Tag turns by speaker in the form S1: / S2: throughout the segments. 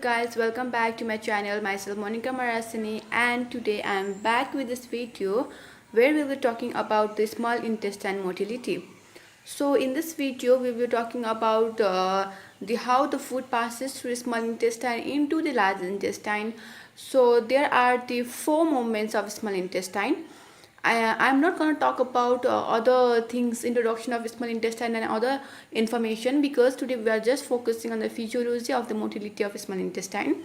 S1: Guys, welcome back to my channel. Myself Monica Marasani, and today I am back with this video where we will be talking about the small intestine motility. So in this video we will be talking about the how the food passes through the small intestine into the large intestine. So there are the four movements of small intestine. I'm not going to talk about other things, introduction of small intestine and other information, because today we are just focusing on the physiology of the motility of small intestine.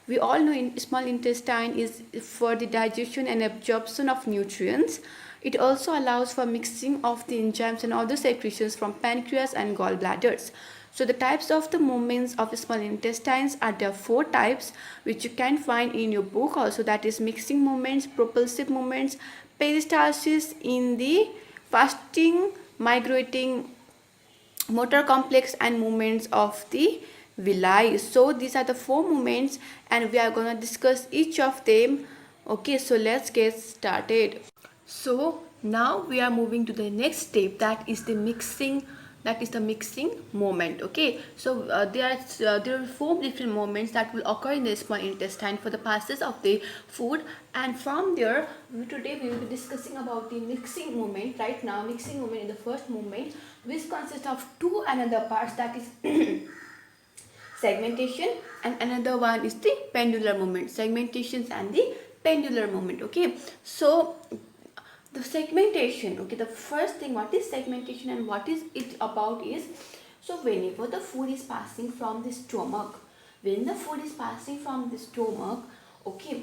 S1: We all know small intestine is for the digestion and absorption of nutrients. It also allows for mixing of the enzymes and other secretions from pancreas and gallbladders. So the types of the movements of small intestines are there four types, which you can find in your book also, that is mixing movements, propulsive movements, peristalsis in the fasting, migrating, motor complex, and movements of the villi. So these are the four movements and we are going to discuss each of them. Okay, so let's get started. So now we are moving to the next step, that is the mixing moment. Okay, so there are four different moments that will occur in the small intestine for the passes of the food, and from there today we will be discussing about the mixing moment. Right now, mixing moment in the first moment, which consists of two another parts, that is segmentation, and another one is the pendular movement. Segmentations and the pendular movement. Okay, so the segmentation, okay, the first thing, what is segmentation and what is it about is, so whenever the food is passing from the stomach, when the food is passing from the stomach, okay,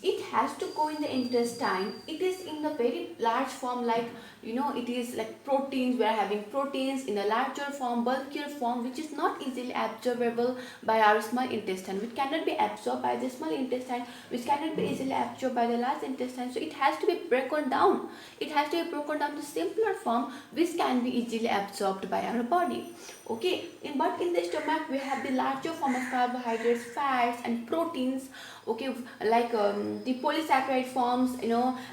S1: it has to go in the intestine. It is in the very large form, like it is like proteins. We are having proteins in a larger form, bulkier form, which is not easily absorbable by our small intestine, which cannot be absorbed by the small intestine, which cannot be easily absorbed by the large intestine. So it has to be broken down. It has to be broken down to simpler form, which can be easily absorbed by our body. Okay, but in the stomach we have the larger form of carbohydrates, fats, and proteins. Okay, like the polysaccharide forms,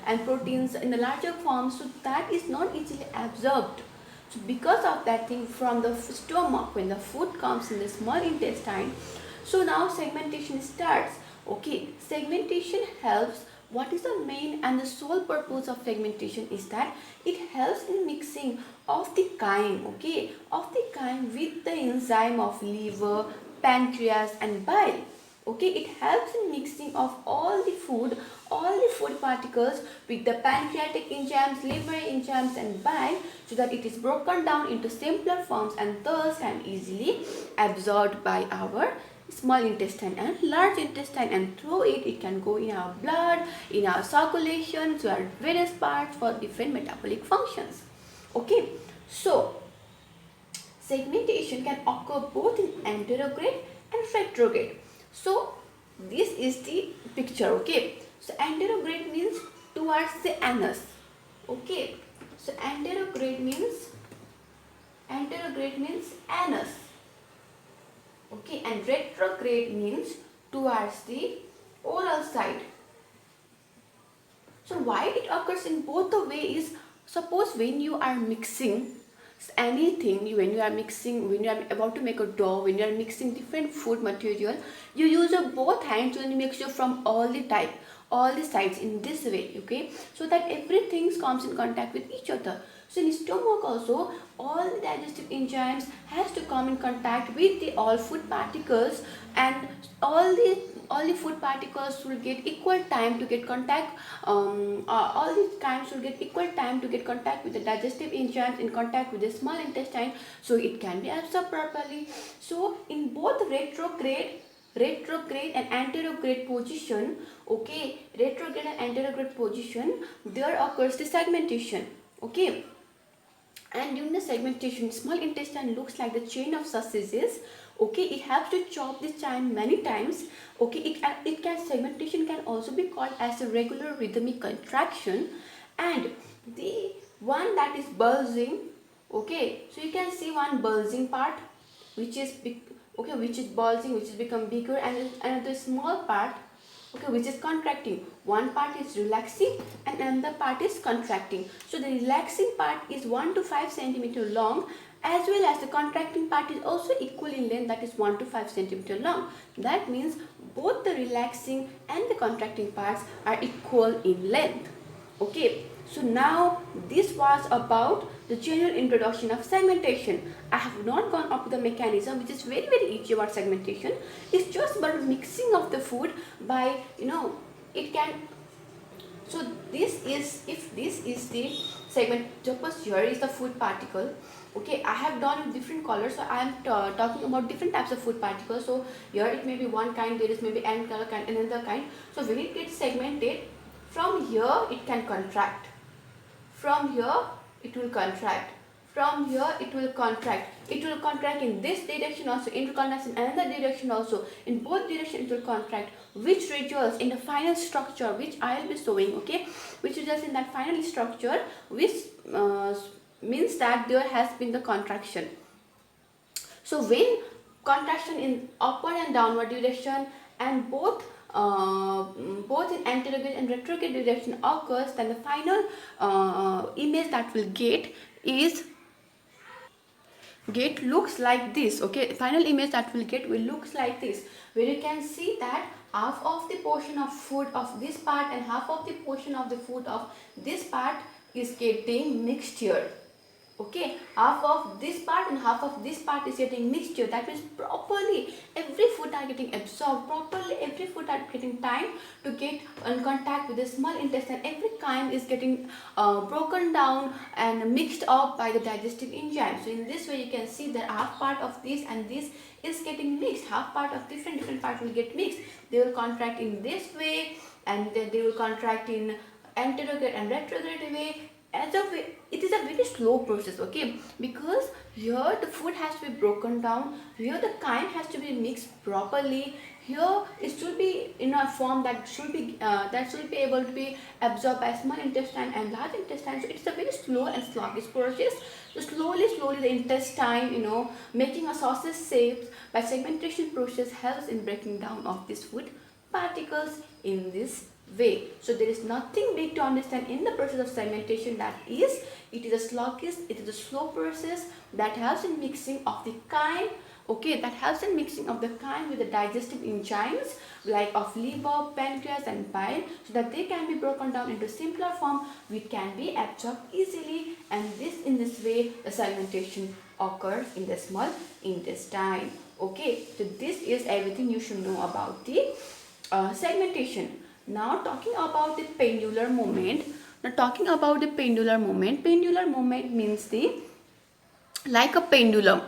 S1: and proteins in the larger form, so that is not easily absorbed. So because of that thing, from the stomach, when the food comes in the small intestine, so now segmentation starts. Okay, segmentation helps. What is the main and the sole purpose of segmentation is that it helps in mixing of the chyme, okay, of the chyme with the enzyme of liver, pancreas, and bile. Okay, it helps in mixing of all the food particles with the pancreatic enzymes, liver enzymes, and bile, so that it is broken down into simpler forms and thus can easily absorbed by our small intestine and large intestine, and through it can go in our blood, in our circulation, to our various parts for different metabolic functions. Okay, so segmentation can occur both in anterograde and retrograde. So this is the picture. Okay, so anterograde means towards the anus. Okay, so anterograde means anus. Okay, and retrograde means towards the oral side. So why it occurs in both the way is, suppose when you are mixing anything, when you are about to make a dough, when you are mixing different food material, you use your both hands when you mixture from all the sides in this way. Okay, so that everything comes in contact with each other. So in stomach also, all the digestive enzymes has to come in contact with the all food particles, and all the food particles will get equal time to get contact. All these times will get equal time to get contact with the digestive enzymes, in contact with the small intestine, so it can be absorbed properly. So in both retrograde and anterograde position, okay, retrograde and anterograde position, there occurs the segmentation. Okay, and during the segmentation, small intestine looks like the chain of sausages. Okay, it helps to chop the chain many times. Okay, it can segmentation can also be called as a regular rhythmic contraction, and the one that is bulging. Okay, so you can see one bulging part, which is big, okay, which is bulging, which is become bigger, and another small part, okay, which is contracting. One part is relaxing and another part is contracting. So the relaxing part is 1 to 5 centimeter long, as well as the contracting part is also equal in length, that is 1 to 5 centimeter long. That means both the relaxing and the contracting parts are equal in length. Okay, so now this was about the general introduction of segmentation. I have not gone up to the mechanism, which is very easy about segmentation. It's just about mixing of the food by, it can. So this is, if this is the segment, suppose here is the food particle. Okay, I have done with different colors, so I am talking about different types of food particles. So here it may be one kind, there is maybe another kind. So when it gets segmented, from here it can contract, from here it will contract, from here it will contract. It will contract in this direction also, it will contract in another direction also. In both directions it will contract, which results in the final structure, which I will be showing. Okay, which results in that final structure, which means that there has been the contraction. So when contraction in upward and downward direction, and both in anterograde and retrograde direction occurs, then the final image that will get looks like this. Okay, final image that will get will looks like this, where you can see that half of the portion of food of this part and half of the portion of the food of this part is getting mixed here. Okay, half of this part and half of this part is getting mixture. That means properly every food are getting absorbed, properly every food are getting time to get in contact with the small intestine. Every kind is getting broken down and mixed up by the digestive enzyme. So in this way you can see that half part of this and this is getting mixed. Half part of different parts will get mixed. They will contract in this way, and then they will contract in anterograde and retrograde way. As a way, it is a very slow process. Okay, because here the food has to be broken down, here the kind has to be mixed properly, here it should be in a form that should be able to be absorbed by small intestine and large intestine. So it's a very slow and sluggish process. So slowly the intestine, making a sausage shape by segmentation process helps in breaking down of this food particles in this way. So there is nothing big to understand in the process of segmentation. That is, it is a sluggish, it is a slow process that helps in mixing of the kind. Okay, that helps in mixing of the kind with the digestive enzymes like of liver, pancreas and bile, so that they can be broken down into simpler form which can be absorbed easily, and in this way the segmentation occurs in the small intestine. Okay, so this is everything you should know about the segmentation. Now talking about the pendular movement. Pendular movement means like a pendulum.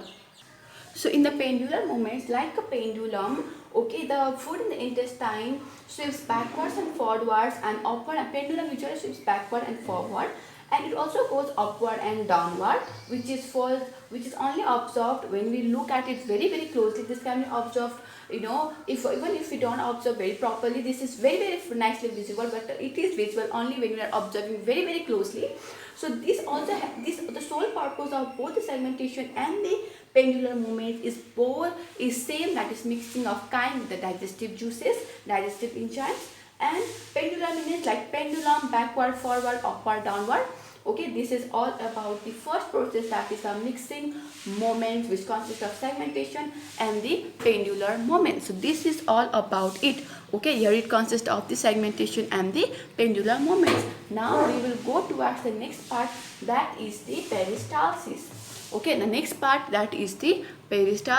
S1: So in the pendular movements, like a pendulum, okay, the food in the intestine swings backwards and forwards and upward. A pendulum usually swings backward and forward, and it also goes upward and downward, which is only observed when we look at it very closely. This can be observed, even if we don't observe very properly, this is very nicely visible, but it is visible only when we are observing very closely. So this also the sole purpose of both the segmentation and the pendular movement is same, that is mixing of kind with the digestive juices, digestive enzymes. And pendular means like pendulum, backward, forward, upward, downward. Okay, this is all about the first process, that is a mixing movement, which consists of segmentation and the pendular movement. So this is all about it. Okay, here it consists of the segmentation and the pendular movements. Now we will go towards the next part, that is the peristalsis. Okay, the next part, that is the peristalsis.